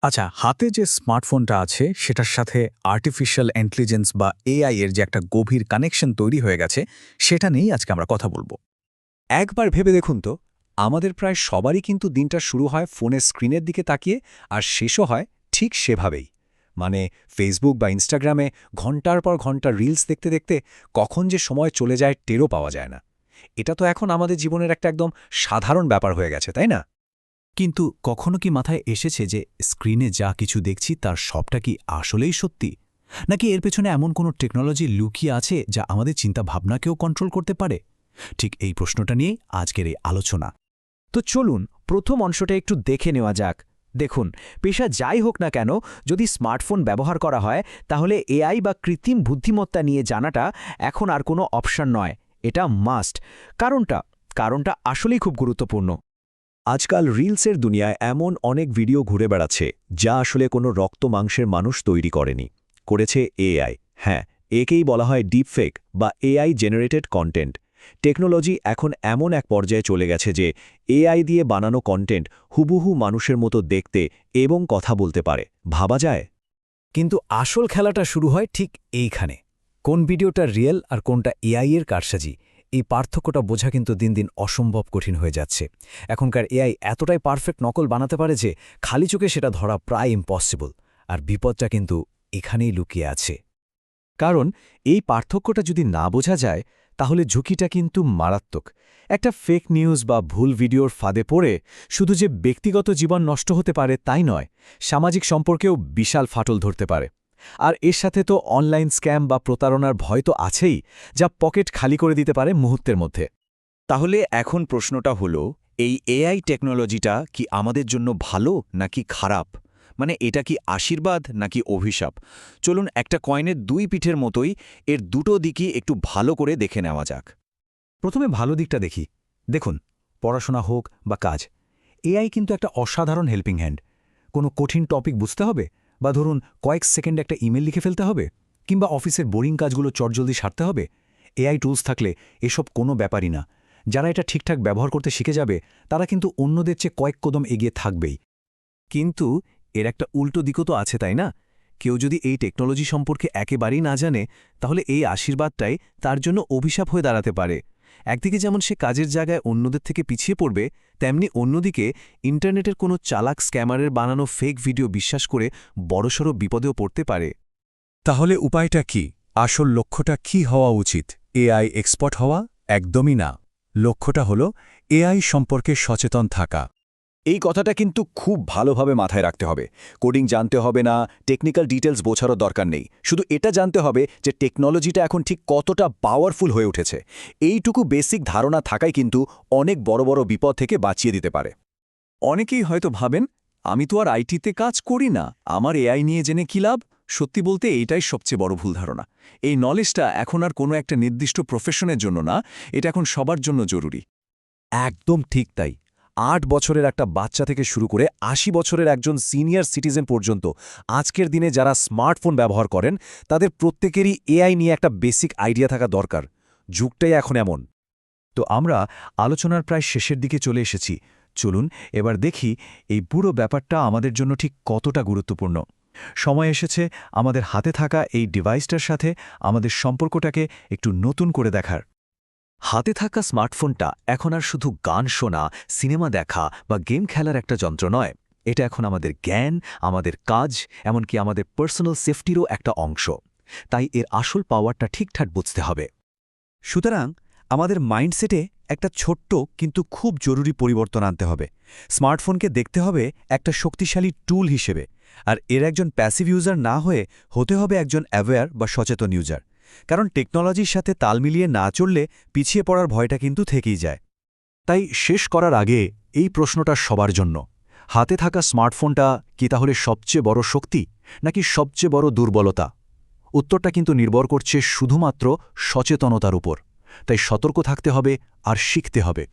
আচ্ছা, হাতে যে স্মার্টফোনটা আছে সেটার সাথে আর্টিফিশিয়াল ইন্টেলিজেন্স বা এআই এর যে একটা গভীর কানেকশন তৈরি হয়ে গেছে, সেটা নিয়েই আজকে আমরা কথা বলব। একবার ভেবে দেখুন তো, আমাদের প্রায় সবারই কিন্তু দিনটা শুরু হয় ফোনের স্ক্রিনের দিকে তাকিয়ে আর শেষও হয় ঠিক সেভাবেই। মানে ফেসবুক বা ইনস্টাগ্রামে ঘন্টার পর ঘন্টা রিলস দেখতে দেখতে কখন যে সময় চলে যায় টেরও পাওয়া যায় না। এটা তো এখন আমাদের জীবনের একটা একদম সাধারণ ব্যাপার হয়ে গেছে, তাই না? কিন্তু কখনো কি মাথায় এসেছে যে স্ক্রিনে যা কিছু দেখছি তার সবটা কি আসলেই সত্যি, নাকি এর পেছনে এমন কোনো টেকনোলজি লুকিয়ে আছে যা আমাদের চিন্তাভাবনাকেও কন্ট্রোল করতে পারে? ঠিক এই প্রশ্নটা নিয়েই আজকের এই আলোচনা। তো চলুন প্রথম অংশটা একটু দেখে নেওয়া যাক। দেখুন, পেশা যাই হোক না কেন, যদি স্মার্টফোন ব্যবহার করা হয় তাহলে এআই বা কৃত্রিম বুদ্ধিমত্তা নিয়ে জানাটা এখন আর কোনো অপশন নয়, এটা মাস্ট। কারণটা আসলেই খুব গুরুত্বপূর্ণ। আজকাল রিলসের দুনিয়ায় এমন অনেক ভিডিও ঘুরে বেড়াচ্ছে যা আসলে কোনো রক্ত মাংসের মানুষ তৈরি করেনি, করেছে এআই। হ্যাঁ, একেই বলা হয় ডিপফেক বা এআই জেনারেটেড কন্টেন্ট। টেকনোলজি এখন এমন এক পর্যায়ে চলে গেছে যে এআই দিয়ে বানানো কন্টেন্ট হুবহু মানুষের মতো দেখতে এবং কথা বলতে পারে, ভাবা যায়। কিন্তু আসল খেলাটা শুরু হয় ঠিক এইখানে। কোন ভিডিওটা রিয়েল আর কোনটা এআই এর কারসাজি, এই পার্থক্যটা বোঝা কিন্তু দিন দিন অসম্ভব কঠিন হয়ে যাচ্ছে। এখনকার এআই এতটাই পারফেক্ট নকল বানাতে পারে যে খালি চোখে সেটা ধরা প্রায় ইম্পসিবল। আর বিপদটা কিন্তু এখানেই লুকিয়ে আছে। কারণ এই পার্থক্যটা যদি না বোঝা যায় তাহলে ঝুঁকিটা কিন্তু মারাত্মক। একটা ফেক নিউজ বা ভুল ভিডিওর ফাঁদে পড়ে শুধু যে ব্যক্তিগত জীবন নষ্ট হতে পারে তাই নয়, সামাজিক সম্পর্কেও বিশাল ফাটল ধরতে পারে। আর এর সাথে তো অনলাইন স্ক্যাম বা প্রতারণার ভয় তো আছেই, যা পকেট খালি করে দিতে পারে মুহূর্তের মধ্যে। তাহলে এখন প্রশ্নটা হলো, এই এআই টেকনোলজিটা কি আমাদের জন্য ভালো নাকি খারাপ? মানে এটা কি আশীর্বাদ নাকি অভিশাপ? চলুন একটা কয়েনের দুই পিঠের মতোই এর দুটো দিকই একটু ভালো করে দেখে নেওয়া যাক। প্রথমে ভালো দিকটা দেখি। দেখুন, পড়াশোনা হোক বা কাজ, এআই কিন্তু একটা অসাধারণ হেল্পিং হ্যান্ড। কোনো কঠিন টপিক বুঝতে হবে, বা ধরুন কয়েক সেকেন্ডে একটা ইমেল লিখে ফেলতে হবে, কিংবা অফিসের বোরিং কাজগুলো চটজলদি সারতে হবে, এআই টুলস থাকলে এসব কোনো ব্যাপারই না। যারা এটা ঠিকঠাক ব্যবহার করতে শিখে যাবে তারা কিন্তু অন্যদের চেয়ে কয়েক কদম এগিয়ে থাকবেই। কিন্তু এর একটা উল্টো দিকও তো আছে, তাই না? কেউ যদি এই টেকনোলজি সম্পর্কে একেবারেই না জানে, তাহলে এই আশীর্বাদটাই তার জন্য অভিশাপ হয়ে দাঁড়াতে পারে। একদিকে যেমন সে কাজের জায়গায় অন্যদের থেকে পিছিয়ে পড়বে, তেমনি অন্যদিকে ইন্টারনেটের কোনো চালাক স্ক্যামারের বানানো ফেক ভিডিও বিশ্বাস করে বড়সড় বিপদেও পড়তে পারে। তাহলে উপায়টা কি? আসল লক্ষ্যটা কি হওয়া উচিত? এআই এক্সপার্ট হওয়া? একদমই না। লক্ষ্যটা হল এআই সম্পর্কে সচেতন থাকা। এই কথাটা কিন্তু খুব ভালোভাবে মাথায় রাখতে হবে। কোডিং জানতে হবে না, টেকনিক্যাল ডিটেলস বোঝারও দরকার নেই। শুধু এটা জানতে হবে যে টেকনোলজিটা এখন ঠিক কতটা পাওয়ারফুল হয়ে উঠেছে। এইটুকু বেসিক ধারণা থাকাই কিন্তু অনেক বড় বড় বিপদ থেকে বাঁচিয়ে দিতে পারে। অনেকেই হয়তো ভাবেন, আমি তো আর আইটিতে কাজ করি না, আমার এআই নিয়ে জেনে কী লাভ? সত্যি বলতে এইটাই সবচেয়ে বড় ভুল ধারণা। এই নলেজটা এখন আর কোনো একটা নির্দিষ্ট প্রফেশনের জন্য না, এটা এখন সবার জন্য জরুরি। একদম ঠিক তাই। ৮ বছরের একটা বাচ্চা থেকে শুরু করে ৮০ বছরের একজন সিনিয়র সিটিজেন পর্যন্ত আজকের দিনে যারা স্মার্টফোন ব্যবহার করেন, তাদের প্রত্যেকেরই এআই নিয়ে একটা বেসিক আইডিয়া থাকা দরকার। যুগটাই এখন এমন। তো আমরা আলোচনার প্রায় শেষের দিকে চলে এসেছি। চলুন এবার দেখি এই পুরো ব্যাপারটা আমাদের জন্য ঠিক কতটা গুরুত্বপূর্ণ। সময় এসেছে আমাদের হাতে থাকা এই ডিভাইসটার সাথে আমাদের সম্পর্কটাকে একটু নতুন করে দেখার। হাতে থাকা স্মার্টফোনটা এখন আর শুধু গান শোনা, সিনেমা দেখা বা গেম খেলার একটা যন্ত্র নয়। এটা এখন আমাদের জ্ঞান, আমাদের কাজ, এমনকি আমাদের পার্সোনাল সেফটিরও একটা অংশ। তাই এর আসল পাওয়ারটা ঠিকঠাক বুঝতে হবে। সুতরাং আমাদের মাইন্ডসেটে একটা ছোট্ট কিন্তু খুব জরুরি পরিবর্তন আনতে হবে। স্মার্টফোনকে দেখতে হবে একটা শক্তিশালী টুল হিসেবে, আর এর একজন প্যাসিভ ইউজার না হয়ে হতে হবে একজন অ্যাওয়্যার বা সচেতন ইউজার। কারণ টেকনোলজির সাথে তাল মিলিয়ে না চললে পিছিয়ে পড়ার ভয়টা কিন্তু থেকেই যায়। তাই শেষ করার আগে এই প্রশ্নটা সবার জন্য, হাতে থাকা স্মার্টফোনটা কি তাহলে সবচেয়ে বড় শক্তি নাকি সবচেয়ে বড় দুর্বলতা? উত্তরটা কিন্তু নির্ভর করছে শুধুমাত্র সচেতনতার উপর। তাই সতর্ক থাকতে হবে আর শিখতে হবে।